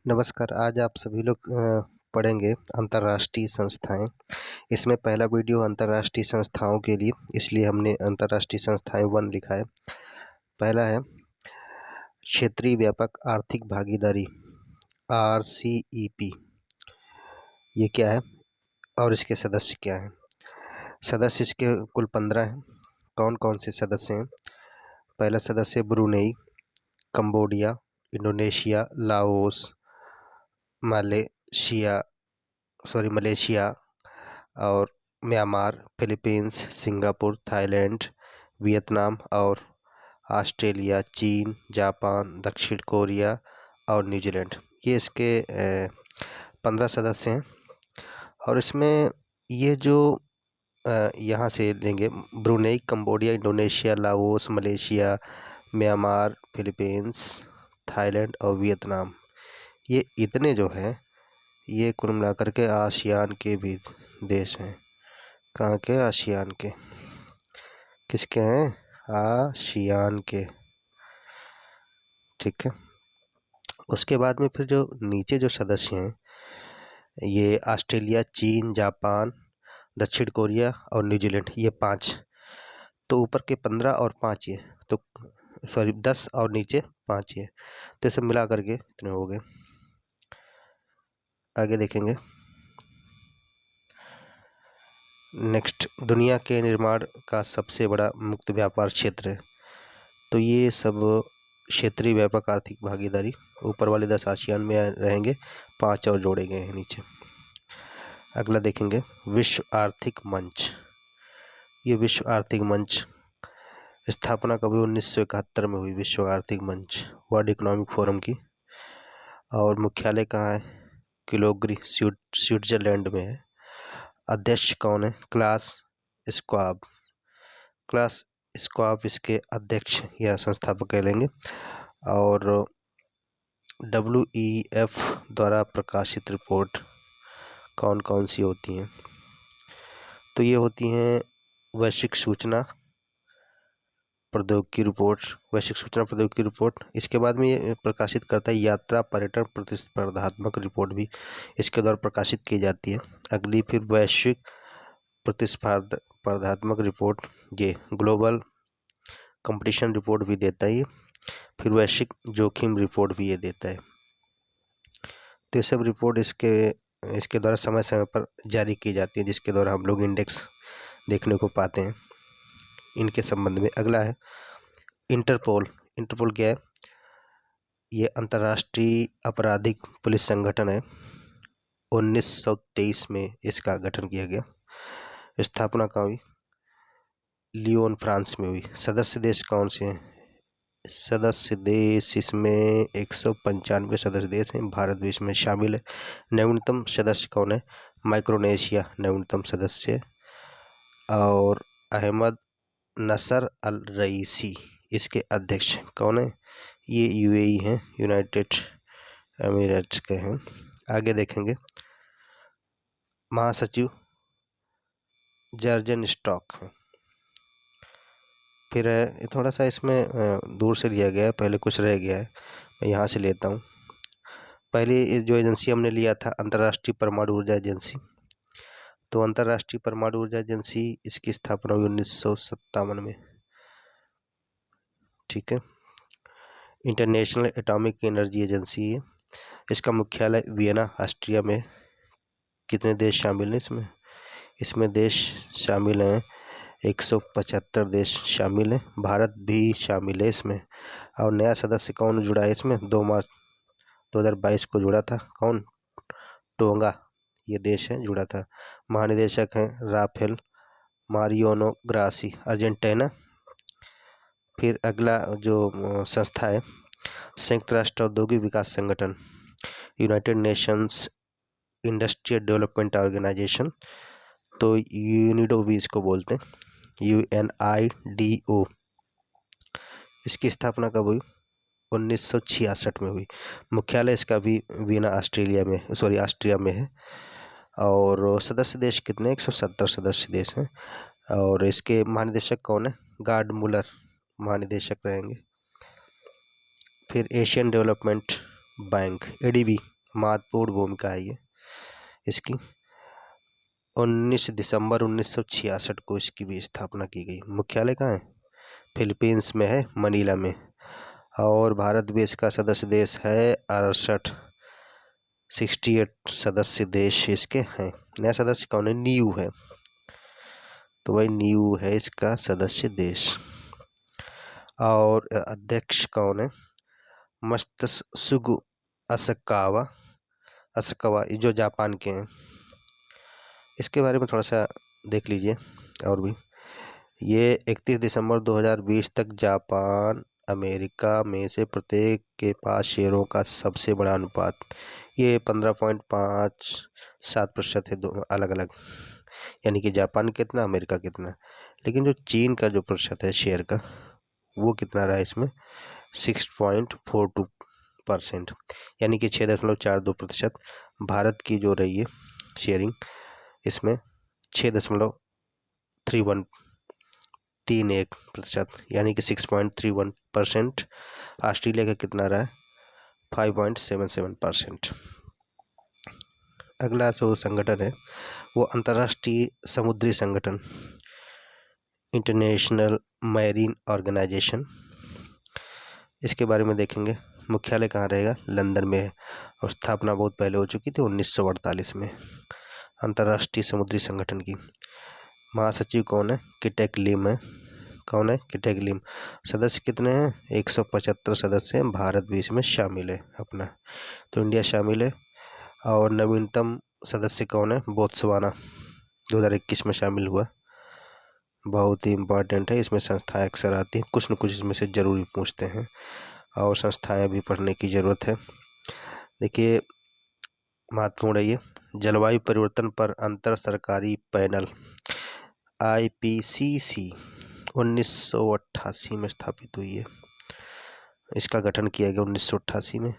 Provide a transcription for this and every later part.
नमस्कार। आज आप सभी लोग पढ़ेंगे अंतर्राष्ट्रीय संस्थाएं। इसमें पहला वीडियो अंतर्राष्ट्रीय संस्थाओं के लिए, इसलिए हमने अंतर्राष्ट्रीय संस्थाएं 1 लिखा है। पहला है क्षेत्रीय व्यापक आर्थिक भागीदारी RCEP। ये क्या है और इसके सदस्य क्या हैं? सदस्य इसके कुल 15 हैं। कौन कौन से सदस्य हैं? पहला सदस्य Brunei, Cambodia, Indonesia, Laos, Malaysia और Myanmar, Philippines, Singapore, Thailand, Vietnam और ऑस्ट्रेलिया, चीन, जापान, दक्षिण कोरिया और न्यूजीलैंड। ये इसके 15 सदस्य हैं। और इसमें ये जो यहाँ से लेंगे Brunei, Cambodia, Indonesia, Laos, Malaysia, Myanmar, Philippines, Thailand और वियतनाम, ये इतने जो हैं ये कुल मिलाकर के आसियान के भी देश हैं। कहाँ के? आसियान के। किसके हैं? आसियान के। ठीक है। उसके बाद में फिर जो नीचे जो सदस्य हैं ये ऑस्ट्रेलिया, चीन, जापान, दक्षिण कोरिया और न्यूजीलैंड, ये 5। तो ऊपर के 15 और 5 ये, तो 10 और नीचे 5 ये, तो सब मिला करके इतने हो गए। आगे देखेंगे। नेक्स्ट, दुनिया के निर्माण का सबसे बड़ा मुक्त व्यापार क्षेत्र है। तो ये सब क्षेत्रीय व्यापक आर्थिक भागीदारी, ऊपर वाले 10 आसियान में रहेंगे, 5 और जोड़े गए हैं नीचे। अगला देखेंगे विश्व आर्थिक मंच। ये विश्व आर्थिक मंच स्थापना कभी 1971 में हुई। विश्व आर्थिक मंच, वर्ल्ड इकोनॉमिक फोरम की। और मुख्यालय कहाँ है? किलोग्री, स्विट्जरलैंड में है। अध्यक्ष कौन है? क्लास स्क्वाब इसके अध्यक्ष या संस्थापक कहलेंगे। और WEF द्वारा प्रकाशित रिपोर्ट कौन कौन सी होती हैं? तो ये होती हैं वैश्विक सूचना प्रौद्योगिकी रिपोर्ट। इसके बाद में ये प्रकाशित करता है यात्रा पर्यटन प्रतिस्पर्धात्मक रिपोर्ट भी इसके द्वारा प्रकाशित की जाती है। अगली फिर वैश्विक प्रतिस्पर्धात्मक रिपोर्ट, ये ग्लोबल कंपटीशन रिपोर्ट भी देता है ये। फिर वैश्विक जोखिम रिपोर्ट भी ये देता है। तो ये सब रिपोर्ट इसके द्वारा समय समय पर जारी की जाती है, जिसके द्वारा हम लोग इंडेक्स देखने को पाते हैं इनके संबंध में। अगला है इंटरपोल क्या है? ये अंतर्राष्ट्रीय आपराधिक पुलिस संगठन है। 1923 में इसका गठन किया गया। स्थापना कहाँ हुई? लियोन, फ्रांस में हुई। सदस्य देश कौन से हैं? सदस्य देश इसमें 195 सदस्य देश हैं। भारत भी इसमें शामिल है। न्यूनतम सदस्य कौन है? माइक्रोनेशिया न्यूनतम सदस्य। और अहमद नसर अल रईसी इसके अध्यक्ष कौन है? ये UAE हैं, यूनाइटेड एमिरेट्स के हैं। आगे देखेंगे महासचिव जर्जन स्टॉक है। फिर है थोड़ा सा इसमें दूर से लिया गया है, पहले कुछ रह गया है, मैं यहाँ से लेता हूँ। पहले जो एजेंसी हमने लिया था अंतर्राष्ट्रीय परमाणु ऊर्जा एजेंसी। तो अंतर्राष्ट्रीय परमाणु ऊर्जा एजेंसी इसकी स्थापना हुई 1957 में। ठीक है। इंटरनेशनल एटॉमिक एनर्जी एजेंसी है। इसका मुख्यालय वियना, ऑस्ट्रिया में। कितने देश शामिल हैं इसमें? इसमें देश शामिल हैं 175 देश शामिल हैं। भारत भी शामिल है इसमें। और नया सदस्य कौन जुड़ा है इसमें? 2 मार्च 2022 को जुड़ा था। कौन? टोंगा, ये देश है, जुड़ा था। महानिदेशक हैं राफेल मारियानो ग्रासी, अर्जेंटीना। फिर अगला जो संस्था है संयुक्त राष्ट्र औद्योगिक विकास संगठन, United Nations Industrial Development Organization. तो यूनिडो भी इसको बोलते हैं, UNIDO। इसकी स्थापना कब हुई? 1966 में हुई। मुख्यालय इसका भी वियना, ऑस्ट्रिया में है। और सदस्य देश कितने? 170 सदस्य देश हैं। और इसके महानिदेशक कौन है? गार्ड मुलर महानिदेशक रहेंगे। फिर एशियन डेवलपमेंट बैंक, ADB महत्वपूर्ण भूमिका है ये इसकी। 19 दिसंबर 1966 को इसकी भी स्थापना की गई। मुख्यालय कहाँ है? फिलीपींस में है, मनीला में। और भारत भी इसका सदस्य देश है। 68 सदस्य देश इसके हैं। नया सदस्य कौन है? नीयू है। तो भाई नीयू है इसका सदस्य देश। और अध्यक्ष कौन है? मत्सुगु असकावा जो जापान के हैं। इसके बारे में थोड़ा सा देख लीजिए और भी। ये 31 दिसंबर 2020 तक जापान अमेरिका में से प्रत्येक के पास शेयरों का सबसे बड़ा अनुपात, ये 15.57% है, दोनों अलग अलग। यानी कि जापान कितना, अमेरिका कितना। लेकिन जो चीन का जो प्रतिशत है शेयर का, वो कितना रहा इसमें? 6.42%, यानी कि 6.42%। भारत की जो रही है शेयरिंग इसमें 6.31%, यानी कि 6.31%। ऑस्ट्रेलिया का कितना रहा है? 5.77%। अगला जो संगठन है वो अंतर्राष्ट्रीय समुद्री संगठन, इंटरनेशनल मैरीन ऑर्गेनाइजेशन। इसके बारे में देखेंगे। मुख्यालय कहाँ रहेगा? लंदन में है। और स्थापना बहुत पहले हो चुकी थी, 1948 में, अंतर्राष्ट्रीय समुद्री संगठन की। महासचिव कौन है? किटेक लिम है। कौन है? किटेक लिम। सदस्य कितने हैं? 175 सदस्य हैं। भारत भी इसमें शामिल है अपना, तो इंडिया शामिल है। और नवीनतम सदस्य कौन है? बोत्सवाना, 2021 में शामिल हुआ। बहुत ही इम्पोर्टेंट है, इसमें संस्थाएं अक्सर आती हैं, कुछ न कुछ इसमें से जरूरी पूछते हैं, और संस्थाएं भी पढ़ने की ज़रूरत है। देखिए महत्वपूर्ण है ये। जलवायु परिवर्तन पर अंतर सरकारी पैनल IPCC 1988 में स्थापित हुई है। इसका गठन किया गया 1988 में।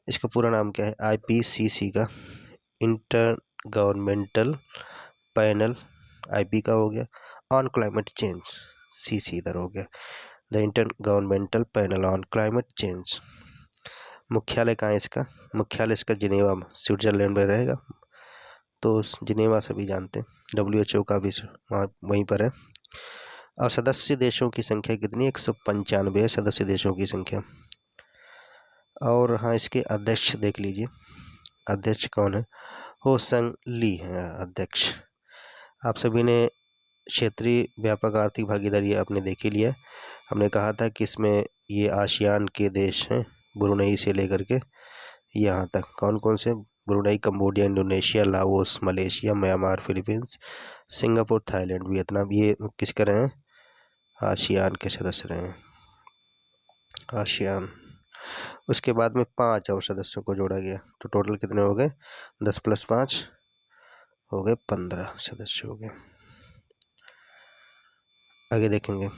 इसका पूरा नाम क्या है? IPCC का इंटर गवर्नमेंटल पैनल, IP का हो गया, ऑन क्लाइमेट चेंज, CC इधर हो गया, the inter governmental panel on climate change. मुख्यालय कहाँ है इसका? मुख्यालय इसका जिनेवा, स्विट्जरलैंड में रहेगा। तो जिनेवा सभी जानते हैं, WHO का भी वहाँ वहीं पर है। और सदस्य देशों की संख्या कितनी? 195 है सदस्य देशों की संख्या। और हाँ, इसके अध्यक्ष देख लीजिए। अध्यक्ष कौन है? हो संग ली है अध्यक्ष। आप सभी ने क्षेत्रीय व्यापक आर्थिक भागीदारी आपने देख ही लिया। हमने कहा था कि इसमें ये आसियान के देश हैं, ब्रुनई से लेकर के यहाँ तक। कौन कौन से? Brunei, Cambodia, Indonesia, Laos, Malaysia, Myanmar, Philippines, Singapore, Thailand, Vietnam. ये किसके रहे हैं? आसियान के सदस्य रहे हैं, आसियान। उसके बाद में 5 और सदस्यों को जोड़ा गया, तो टोटल कितने हो गए? 10 + 5 हो गए, 15 सदस्य हो गए। आगे देखेंगे।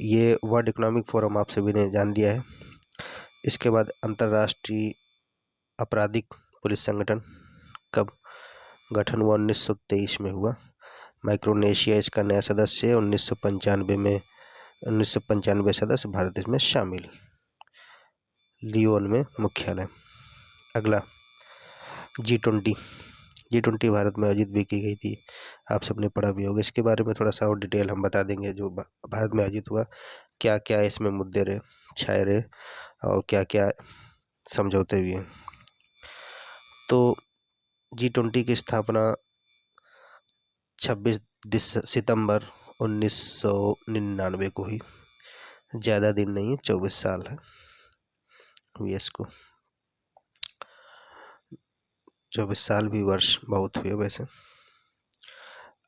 ये वर्ल्ड इकोनॉमिक फोरम आप सभी ने जान लिया है। इसके बाद अंतर्राष्ट्रीय आपराधिक पुलिस संगठन कब गठन हुआ? 1923 में हुआ। माइक्रोनेशिया इसका नया सदस्य है। 1995 में 1995 सदस्य, भारत इसमें शामिल। लियोन में मुख्यालय। अगला G20 भारत में आयोजित भी की गई थी, आप सबने पढ़ा भी होगा। इसके बारे में थोड़ा सा और डिटेल हम बता देंगे। जो भारत में आयोजित हुआ, क्या क्या इसमें मुद्दे रहे, छाए रहे, और क्या क्या समझौते हुए। तो G20 की स्थापना 26 सितंबर 1999 को हुई। ज़्यादा दिन नहीं है, 24 साल है हुई इसको। 24 साल भी वर्ष बहुत हुए वैसे।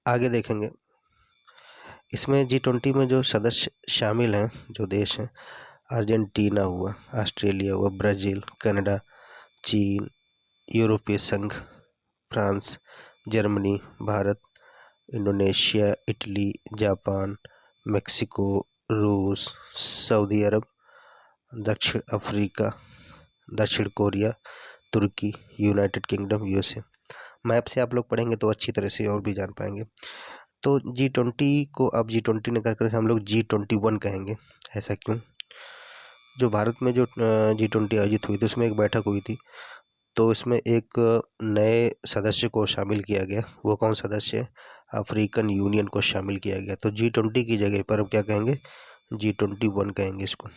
आगे देखेंगे। इसमें G20 में जो सदस्य शामिल हैं, जो देश हैं, अर्जेंटीना हुआ, ऑस्ट्रेलिया हुआ, ब्राज़ील, कनाडा, चीन, यूरोपीय संघ, France, Germany, Bharat, Indonesia, Italy, Japan, Mexico, रूस, सऊदी अरब, दक्षिण अफ्रीका, दक्षिण कोरिया, तुर्की, यूनाइटेड किंगडम, USA। मैप से आप लोग पढ़ेंगे तो अच्छी तरह से और भी जान पाएंगे। तो G20 को अब G20 ने कर हम लोग G21 कहेंगे। ऐसा क्यों? जो भारत में जो G20 आयोजित हुई थी उसमें एक बैठक हुई थी, तो इसमें एक नए सदस्य को शामिल किया गया। वो कौन सदस्य है? अफ्रीकन यूनियन को शामिल किया गया। तो G20 की जगह पर अब क्या कहेंगे? G21 कहेंगे इसको।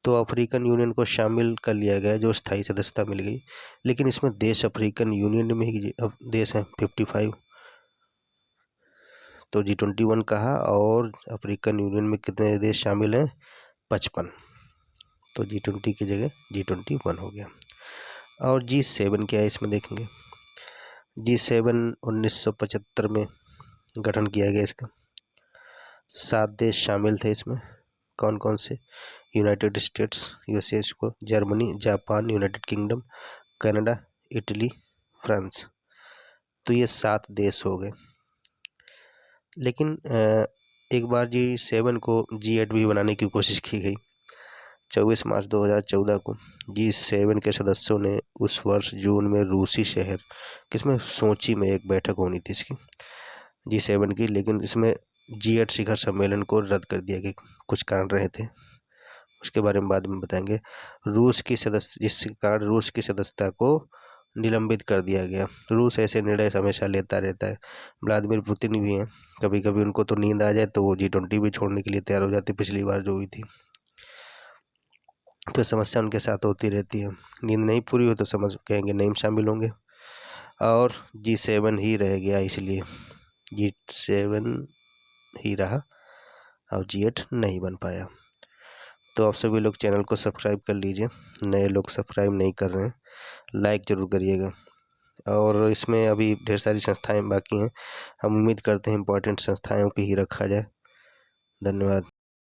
तो अफ्रीकन यूनियन को शामिल कर लिया गया, जो स्थायी सदस्यता मिल गई। लेकिन इसमें देश अफ्रीकन यूनियन में ही देश हैं 55। तो G21 कहा, और अफ्रीकन यूनियन में कितने देश शामिल हैं? 55। तो G20 की जगह G21 हो गया। और G7 क्या है इसमें देखेंगे। G7 1975 में गठन किया गया इसका। 7 देश शामिल थे इसमें। कौन कौन से? यूनाइटेड स्टेट्स USA को, Germany, Japan, United kingdom, Canada, Italy, France. तो ये 7 देश हो गए। लेकिन एक बार G7 को G8 भी बनाने की कोशिश की गई। 24 मार्च 2014 को G7 के सदस्यों ने उस वर्ष जून में रूसी शहर किसमें, सोची में एक बैठक होनी थी इसकी G7 की, लेकिन इसमें G8 शिखर सम्मेलन को रद्द कर दिया गया। कुछ कारण रहे थे, उसके बारे में बाद में बताएंगे। जिसके कारण रूस की सदस्यता को निलंबित कर दिया गया। रूस ऐसे निर्णय हमेशा लेता रहता है। व्लादिमीर पुतिन भी हैं, कभी कभी उनको तो नींद आ जाए तो वो G20 भी छोड़ने के लिए तैयार हो जाते, पिछली बार जो हुई थी। तो समस्या उनके साथ होती रहती है। नींद नहीं पूरी हो तो समझ कहेंगे नहीं शामिल होंगे, और G7 ही रह गया, इसलिए G7 ही रहा और G8 नहीं बन पाया। तो आप सभी लोग चैनल को सब्सक्राइब कर लीजिए, नए लोग सब्सक्राइब नहीं कर रहे हैं, लाइक ज़रूर करिएगा। और इसमें अभी ढेर सारी संस्थाएं बाकी हैं, हम उम्मीद करते हैं इम्पोर्टेंट संस्थाओं को ही रखा जाए। धन्यवाद।